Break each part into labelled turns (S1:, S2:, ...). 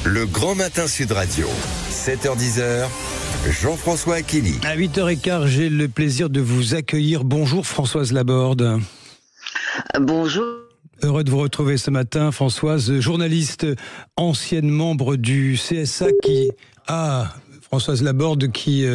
S1: Le Grand Matin Sud Radio, 7h-10h, Jean-François Aquili.
S2: À 8h15, j'ai le plaisir de vous accueillir. Bonjour Françoise Laborde.
S3: Bonjour.
S2: Heureux de vous retrouver ce matin, Françoise, journaliste, ancienne membre du CSA Françoise Laborde qui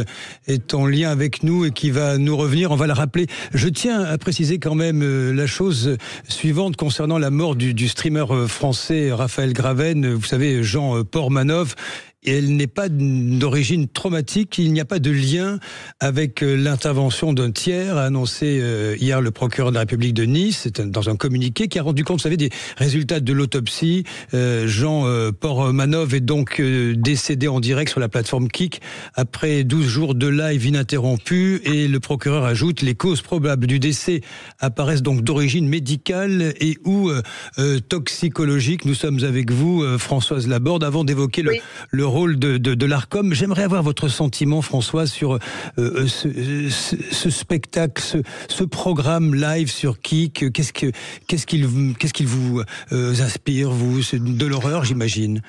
S2: est en lien avec nous et qui va nous revenir, on va la rappeler. Je tiens à préciser quand même la chose suivante concernant la mort du streamer français Raphaël Graven, vous savez, Jean Portmanov. Et elle n'est pas d'origine traumatique, il n'y a pas de lien avec l'intervention d'un tiers, a annoncé hier le procureur de la République de Nice, c'est dans un communiqué qui a rendu compte, vous savez, des résultats de l'autopsie. Jean Portmanov est donc décédé en direct sur la plateforme Kik après 12 jours de live ininterrompus, et le procureur ajoute: les causes probables du décès apparaissent donc d'origine médicale et ou toxicologique. Nous sommes avec vous, Françoise Laborde, avant d'évoquer le rôle de l'ARCOM. J'aimerais avoir votre sentiment, François, sur ce spectacle, ce programme live sur Kik. Qu'est-ce qu'il vous inspire, vous? C'est de l'horreur, j'imagine.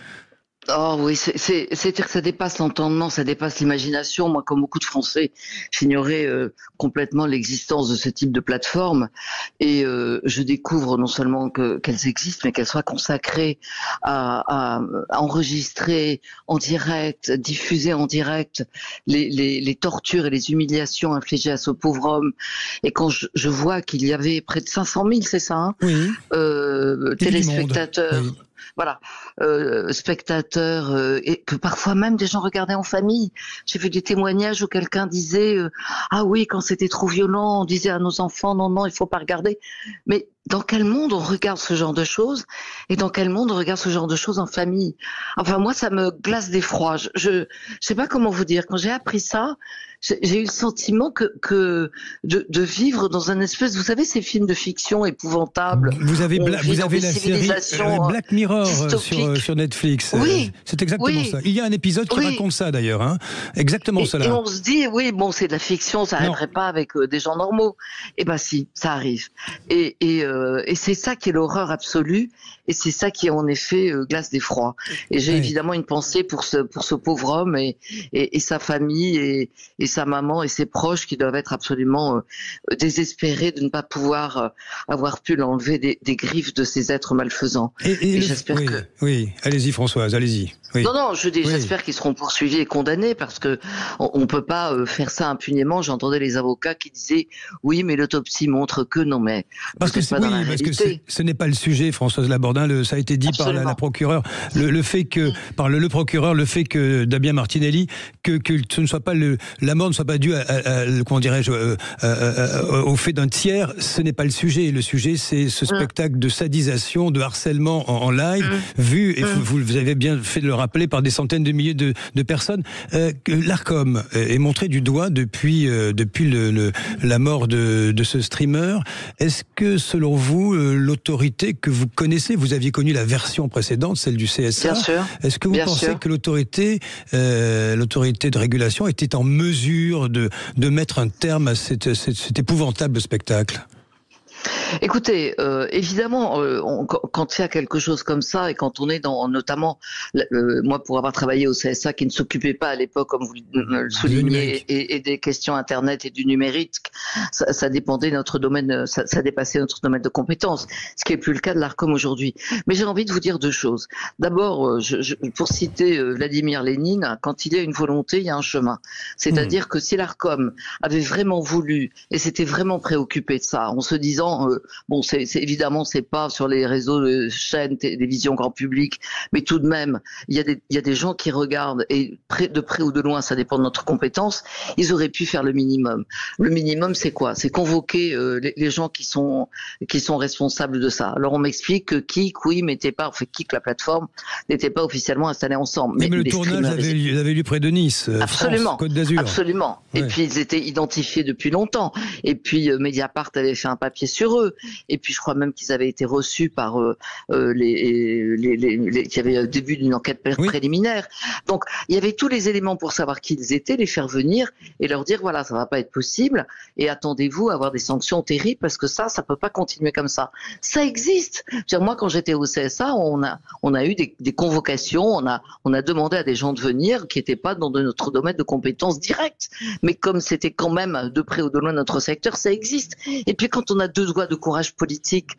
S3: Oh oui, c'est-à-dire que ça dépasse l'entendement, ça dépasse l'imagination. Moi, comme beaucoup de Français, j'ignorais complètement l'existence de ce type de plateforme, et je découvre non seulement qu'elles existent, mais qu'elles soient consacrées à enregistrer en direct, diffuser en direct les tortures et les humiliations infligées à ce pauvre homme. Et quand je vois qu'il y avait près de 500 000, c'est ça, hein,
S2: oui.
S3: Téléspectateurs. Oui. Voilà, spectateurs, et que parfois même des gens regardaient en famille. J'ai vu des témoignages où quelqu'un disait ah oui, quand c'était trop violent, on disait à nos enfants non, il faut pas regarder. Mais dans quel monde on regarde ce genre de choses, et dans quel monde on regarde ce genre de choses en famille? Enfin, moi, ça me glace d'effroi. Je sais pas comment vous dire. Quand j'ai appris ça, j'ai eu le sentiment de vivre dans un espèce, vous savez, ces films de fiction épouvantables.
S2: Vous avez la série Black Mirror sur Netflix.
S3: Oui.
S2: C'est exactement ça. Il y a un épisode qui raconte ça d'ailleurs, hein. Exactement cela.
S3: Et on se dit, oui, bon, c'est de la fiction, ça n'arriverait pas avec des gens normaux. Eh ben si, ça arrive. Et c'est ça qui est l'horreur absolue, et c'est ça qui en effet glace d'effroi. Et j'ai évidemment une pensée pour ce pauvre homme et sa famille et sa maman et ses proches qui doivent être absolument désespérés de ne pas pouvoir avoir pu l'enlever des griffes de ces êtres malfaisants. Et j'espère que...
S2: Oui, allez-y Françoise, allez-y. Oui.
S3: Non, j'espère qu'ils seront poursuivis et condamnés, parce que on peut pas faire ça impunément. J'entendais les avocats qui disaient oui, mais l'autopsie montre que non, mais
S2: parce que ce n'est pas le sujet, Françoise Laborde. Ça a été dit par la procureure. Le fait que par le procureur, le fait que Damien Martinelli, que ce ne soit pas la mort ne soit pas due comment dirais-je au fait d'un tiers, ce n'est pas le sujet. Le sujet, c'est ce spectacle de sadisation, de harcèlement en live, vu, et vous avez bien fait de le rappeler, par des centaines de milliers de personnes. L'ARCOM est montré du doigt depuis la mort de ce streamer. Est-ce que, selon vous, l'autorité que vous connaissez, vous aviez connu la version précédente, celle du CSA, bien sûr, est-ce que vous pensez que l'autorité de régulation était en mesure de mettre un terme à cet épouvantable spectacle?
S3: Écoutez, évidemment, quand il y a quelque chose comme ça, et quand on est notamment, moi pour avoir travaillé au CSA qui ne s'occupait pas à l'époque, comme vous le soulignez, et des questions Internet et du numérique, ça dépendait de notre domaine, ça dépassait notre domaine de compétences, ce qui n'est plus le cas de l'ARCOM aujourd'hui. Mais j'ai envie de vous dire deux choses. D'abord, pour citer Vladimir Lénine, quand il y a une volonté, il y a un chemin. C'est-à-dire que si l'ARCOM avait vraiment voulu, et s'était vraiment préoccupé de ça, en se disant bon, évidemment, c'est pas sur les réseaux de chaînes, télévision, grand public, mais tout de même, il y a des gens qui regardent, et de près ou de loin, ça dépend de notre compétence, ils auraient pu faire le minimum. Le minimum, c'est quoi? C'est convoquer les gens qui sont responsables de ça. Alors, on m'explique que Kik, Kik, la plateforme, n'était pas officiellement installée ensemble.
S2: Mais le tournage avait lieu près de Nice,
S3: absolument,
S2: France, Côte d'Azur.
S3: Absolument. Ouais. Et puis, ils étaient identifiés depuis longtemps. Et puis, Mediapart avait fait un papier sur eux. eux. Et puis je crois même qu'ils avaient été reçus par qu'il y avait le début d'une enquête préliminaire. Donc il y avait tous les éléments pour savoir qui ils étaient, les faire venir et leur dire voilà, ça va pas être possible et attendez-vous à avoir des sanctions terribles parce que ça peut pas continuer comme ça. Ça existe. Moi, quand j'étais au CSA, on a eu des convocations, on a demandé à des gens de venir qui n'étaient pas dans notre domaine de compétences directes. Mais comme c'était quand même de près ou de loin notre secteur, ça existe. Et puis quand on a 2 doigts de courage politique,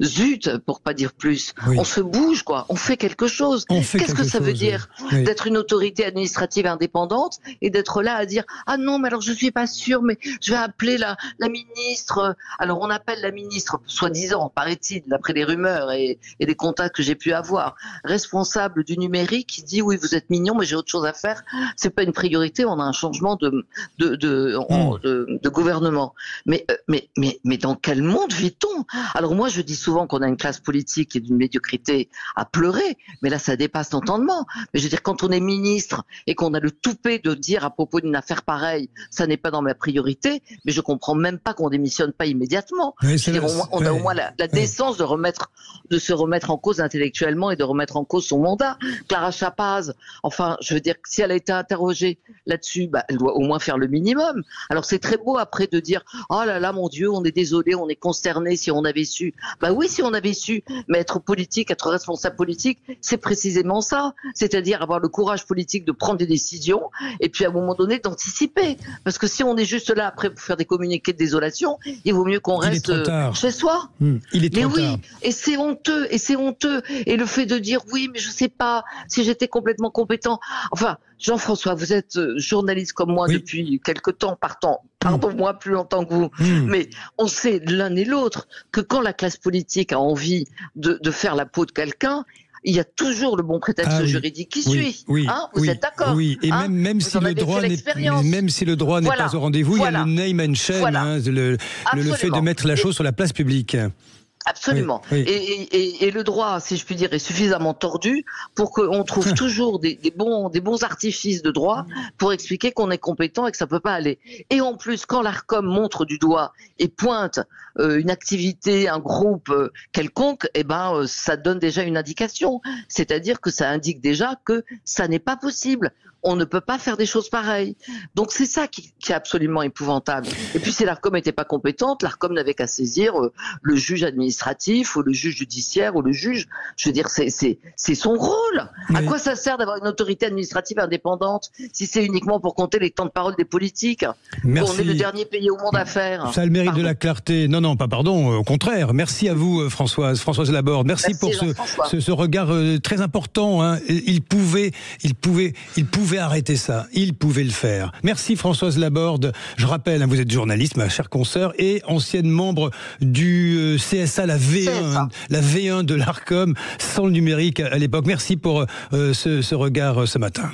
S3: zut, pour pas dire plus, on se bouge, quoi. On fait quelque chose. Qu'est-ce que ça veut dire d'être une autorité administrative indépendante et d'être là à dire ah non, mais alors je suis pas sûre, mais je vais appeler la ministre. Alors on appelle la ministre, soi-disant, paraît-il, d'après les rumeurs et les contacts que j'ai pu avoir, responsable du numérique, qui dit oui, vous êtes mignon, mais j'ai autre chose à faire. C'est pas une priorité. On a un changement de gouvernement. Mais dans quel monde vit-on? Alors moi, je dis souvent qu'on a une classe politique qui est d'une médiocrité à pleurer, mais là ça dépasse l'entendement. Mais je veux dire, quand on est ministre et qu'on a le toupet de dire à propos d'une affaire pareille, ça n'est pas dans ma priorité, mais je comprends même pas qu'on démissionne pas immédiatement. On a au moins la décence de se remettre en cause intellectuellement et de remettre en cause son mandat. Clara Chapaz, enfin, je veux dire, si elle a été interrogée là-dessus, elle doit au moins faire le minimum. Alors c'est très beau après de dire oh là là, mon Dieu, on est désolé, on est consterné si on avait su. Oui, si on avait su, mais être politique, être responsable politique, c'est précisément ça. C'est-à-dire avoir le courage politique de prendre des décisions et puis à un moment donné d'anticiper. Parce que si on est juste là après pour faire des communiqués de désolation, il vaut mieux qu'on reste chez soi.
S2: Il est trop tard.
S3: Et c'est honteux, Et le fait de dire oui, mais je sais pas si j'étais complètement compétent. Enfin, Jean-François, vous êtes journaliste comme moi depuis quelque temps, pardon-moi plus longtemps que vous, mais on sait l'un et l'autre que quand la classe politique a envie de faire la peau de quelqu'un, il y a toujours le bon prétexte juridique qui suit. Vous êtes d'accord?
S2: Oui, et même si le droit n'est pas au rendez-vous, il y a le name and shame, le fait de mettre la chose sur la place publique.
S3: Absolument. Et le droit, si je puis dire, est suffisamment tordu pour qu'on trouve toujours des bons artifices de droit pour expliquer qu'on est compétent et que ça peut pas aller. Et en plus, quand l'ARCOM montre du doigt et pointe une activité, un groupe quelconque, ça donne déjà une indication. C'est-à-dire que ça indique déjà que ça n'est pas possible. On ne peut pas faire des choses pareilles. Donc c'est ça qui est absolument épouvantable. Et puis si l'ARCOM n'était pas compétente, l'ARCOM n'avait qu'à saisir le juge administratif ou le juge judiciaire ou le juge. Je veux dire, c'est son rôle. À quoi ça sert d'avoir une autorité administrative indépendante si c'est uniquement pour compter les temps de parole des politiques?
S2: Merci.
S3: On est le dernier pays au monde à faire.
S2: Ça a le mérite de la clarté. Non, pas pardon, au contraire. Merci à vous, Françoise Laborde. Merci pour ce regard très important. Il pouvait arrêter ça. Il pouvait le faire. Merci Françoise Laborde. Je rappelle, vous êtes journaliste, ma chère consoeur, et ancienne membre du CSA, la V1 de l'ARCOM, sans le numérique à l'époque. Merci pour ce regard ce matin.